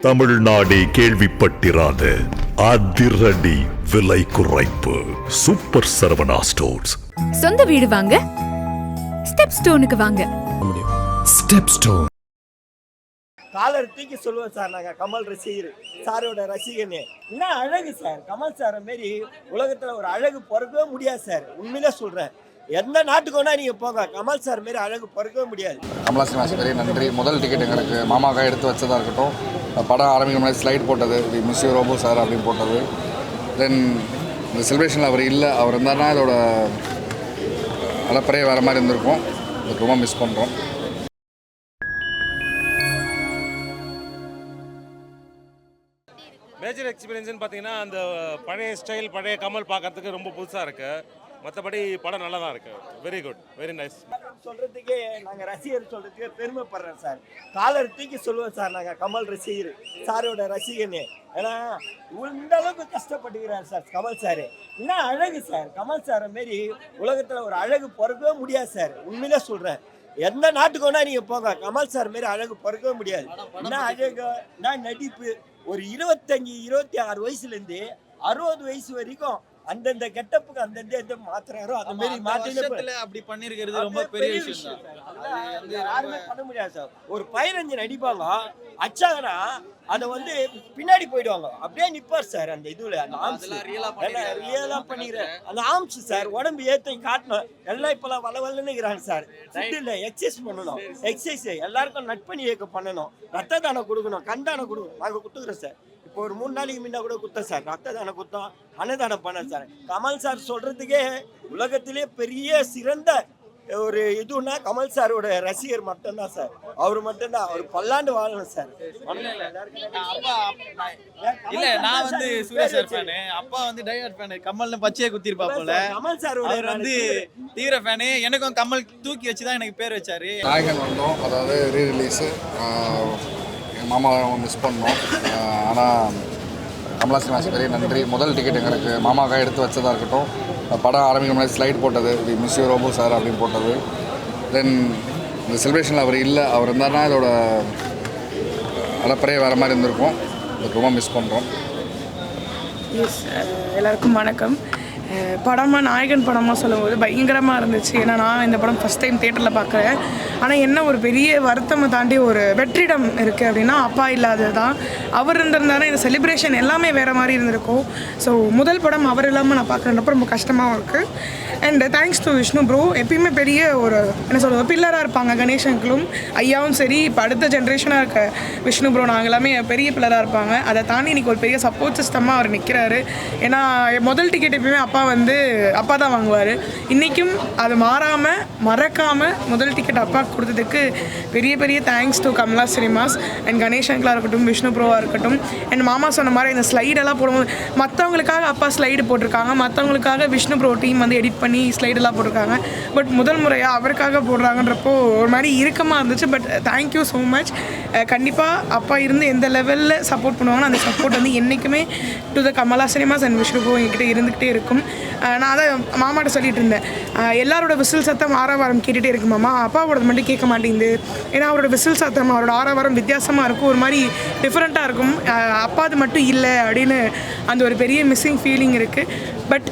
தமிழ்நாடே கேள்விப்பட்டிராத அதிரடி விலை குறைப்பு சூப்பர் சரவணா ஸ்டோர்ஸ். சொந்த வீடு வாங்க ஸ்டெப் ஸ்டோனுக்கு வாங்க. ஸ்டெப் ஸ்டோன் காலர் தூக்கி சொல்லுவோம் சார். நாங்கள் கமல் ரசிகர், சாரோட ரசிகனே. என்ன அழகு சார், கமல் சாரை மாரி உலகத்தில் ஒரு அழகு பிறக்கவே முடியாது சார். உண்மையிலே சொல்கிறேன், எந்த நாட்டுக்கு வேணா நீங்கள் போங்க, கமல் சார் மாரி அழகு பிறக்கவே முடியாது. கமலாசினிவாஸ் பெரிய நன்றி. முதல் டிக்கெட் எங்களுக்கு மாமாக்காக எடுத்து வச்சதாக இருக்கட்டும், படம் ஆரம்பிக்கிற மாதிரி ஸ்லைட் போட்டது, தி மிஸ் யூ ரோபோ சார் அப்படின்னு போட்டது. தென் இந்த செலிப்ரேஷனில் அவர் இல்லை, அவர் இருந்தாருன்னா இதோட அலப்பறையே வேறு மாதிரி இருந்திருக்கும். ரொம்ப மிஸ் பண்ணுறோம். மேஜர் எக்ஸ்பீரியன்ஸ்னு பார்த்தீங்கன்னா அந்த பழைய ஸ்டைல், பழைய கமல் பார்க்கறதுக்கு ரொம்ப புதுசாக இருக்குது. மற்றபடி படம் நல்லா தான் இருக்குது. Very good, very nice. சொல்கிறதுக்கே நாங்கள் ரசிகர் சொல்கிறதுக்கே பெருமைப்படுறேன் சார். காலர் தூக்கி சொல்லுவோம் சார். நாங்கள் கமல் ரசிகர், சாரோட ரசிகனே. ஏன்னா இந்த அளவுக்கு கஷ்டப்பட்டுக்கிறார் சார் கமல் சார். என்ன அழகு சார், கமல் சாரை மாரி உலகத்தில் ஒரு அழகு பிறக்கவே முடியாது சார். உண்மையிலே சொல்கிறேன், எந்த நாட்டுக்கு வேணா நீங்கள் போங்க, கமல் சார் மாரி அழகு பிறக்கவே முடியாது. என்ன அழகு, என்ன நடிப்பு. ஒரு 25-26 வயசுலேருந்து 60 வயசு வரைக்கும் அந்தந்த கெட்டப்புக்கு அந்தந்த மாத்துறாரோ அந்த மாதிரி மாத்தில அப்படி பண்ணிருக்கிறது ரொம்ப பெரிய விஷயம். யாருமே பண்ண முடியாது சார். ஒரு 15 நடிப்பாங்க, அச்சாங்கன்னா அதை வந்து பின்னாடி போயிடுவாங்க, அப்படியே நிப்பார் சார். அந்த இதுல அந்த ஆம்ஸ் ரியலா பண்ணிக்கிற அந்த ஆம்ஸ் சார், உடம்பு ஏற்றி காட்டணும். எல்லாம் இப்பெல்லாம் வளவலன்னு இருக்கிறாங்க சார். ஃபுட் இல்லை, எக்ஸசைஸ் பண்ணணும். எக்ஸசைஸ் எல்லாருக்கும் நட்பணி இயக்கம் பண்ணணும், ரத்த தானம் கொடுக்கணும், கண்தானம் கொடுக்கணும். நாங்கள் கொடுத்துக்கிறோம் சார். இப்போ ஒரு 3 நாளைக்கு முன்ன கூட குத்தம் சார், ரத்த தானம் குத்தம், அன்னதானம் பண்ண சார். கமல் சார் சொல்றதுக்கே உலகத்திலே பெரிய சிறந்த ஒரு இதுன்னா கமல் சாரோட ரசிகர் மட்டும்தான் சார். அவர் மட்டும்தான். அவர் பல்லாண்டு வாழணும் சார். இல்ல, நான் வந்து சூர்யா சார் ஃபேனு, அப்பா வந்து டைஹார்ட் ஃபேனு. கமல்னு பச்சையை குத்திருப்பா போல. கமல் சாரோட வந்து தீவிர ஃபேனு. எனக்கும் கமல் தூக்கி வச்சுதான் எனக்கு பேர் வச்சாரு. நாயகன் வந்தோம், அதாவது ரீ ரிலீஸு. எங்கள் மாமாவை மிஸ் பண்ணோம். ஆனால் கமலாசினிவாஸ் பெரிய நன்றி. முதல் டிக்கெட் எங்களுக்கு மாமாக்காக எடுத்து வச்சதாக இருக்கட்டும், படம் ஆரம்பிக்கிற மாதிரி ஸ்லைட் போட்டது, தி மிஸ் யூ ரோபோ சார் அப்படின்னு போட்டது. தென் இந்த செலிப்ரேஷனில் அவர் இல்லை, அவர் இருந்தாருன்னா இதோட அலப்பறையே வேறு மாதிரி இருந்திருக்கும். ரொம்ப மிஸ் பண்ணுறோம். எல்லாருக்கும் வணக்கம். படமாக நாயகன் படமாக சொல்லும்போது பயங்கரமாக இருந்துச்சு. ஏன்னா நான் இந்த படம் ஃபஸ்ட் டைம் தியேட்டரில் பார்க்குறேன். ஆனால் என்ன ஒரு பெரிய வருத்தமை தாண்டி ஒரு வெற்றிடம் இருக்குது அப்படின்னா அப்பா இல்லாதது தான். அவர் இருந்திருந்தாருன்னா இந்த செலிப்ரேஷன் எல்லாமே வேறு மாதிரி இருந்திருக்கும். ஸோ முதல் படம் அவர் இல்லாமல் நான் பார்க்குறேன்றப்ப ரொம்ப கஷ்டமாகவும் இருக்குது. And thanks to Vishnu bro. எப்பயுமே பெரிய ஒரு என்ன சொல்கிறது பில்லராக இருப்பாங்க. கணேசங்களும் ஐயாவும் சரி, இப்போ அடுத்த ஜென்ரேஷனாக இருக்க விஷ்ணு ப்ரோ நாங்கள் எல்லாமே பெரிய பில்லராக இருப்பாங்க. அதை தாண்டி இன்றைக்கி ஒரு பெரிய சப்போர்ட் சிஸ்டமாக அவர் நிற்கிறாரு. ஏன்னா முதல் டிக்கெட் எப்பயுமே அப்பா தான் வாங்குவார். இன்றைக்கும் அது மாறாமல் மறக்காமல் முதல் டிக்கெட் அப்பா கொடுத்ததுக்கு பெரிய பெரிய thanks to Kamala cinemas and கணேசங்களாக இருக்கட்டும், விஷ்ணு ப்ரோவாக இருக்கட்டும். அண்ட் மாமா சொன்ன மாதிரி இந்த ஸ்லைடெல்லாம் போடும்போது மற்றவங்களுக்காக அப்பா ஸ்லைடு போட்டிருக்காங்க, மற்றவங்களுக்காக விஷ்ணு ப்ரோ டீம் வந்து எடிட் பண்ணி ஸ்லைடெல்லாம் போட்டிருக்காங்க. பட் முதல் முறையாக அவருக்காக போடுறாங்கன்றப்போ ஒரு மாதிரி இறுக்கமாக இருந்துச்சு. But thank you so much. கண்டிப்பாக அப்பா இருந்து எந்த லெவலில் சப்போர்ட் பண்ணுவாங்கன்னா அந்த சப்போர்ட் வந்து என்றைக்குமே to the Kamala cinemas and Vishnu bro என்கிட்ட இருந்துக்கிட்டே இருக்கும். நான் அதை மாமாட்ட சொல்லிட்டு இருந்தேன், எல்லாரோட விசில் சத்தம் ஆரவாரம் கேட்டுகிட்டே இருக்கு மாமா, அப்பாவோட மட்டும் கேட்க மாட்டேங்குது. ஏன்னா அவரோட விசில் சத்தம், அவரோட ஆரவாரம் வித்தியாசமாக இருக்கும், ஒரு மாதிரி டிஃப்ரெண்ட்டாக இருக்கும். அப்பா அது மட்டும் இல்லை அப்படின்னு அந்த ஒரு பெரிய மிஸ்ஸிங் ஃபீலிங் இருக்குது. பட்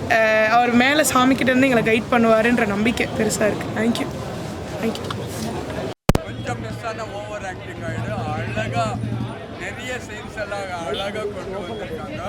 அவர் மேலே சாமிக்கிட்ட இருந்து எங்களை கைட் பண்ணுவாருன்ற நம்பிக்கை பெருசாக இருக்குது. Thank you thank you. கொஞ்சம் மிஸ்ஸான ஓவர் ஆக்டிங் ஆகிடு. அழகாக நிறைய சீன்ஸ் எல்லாம் அழகாக கொண்டு வந்திருக்காங்க.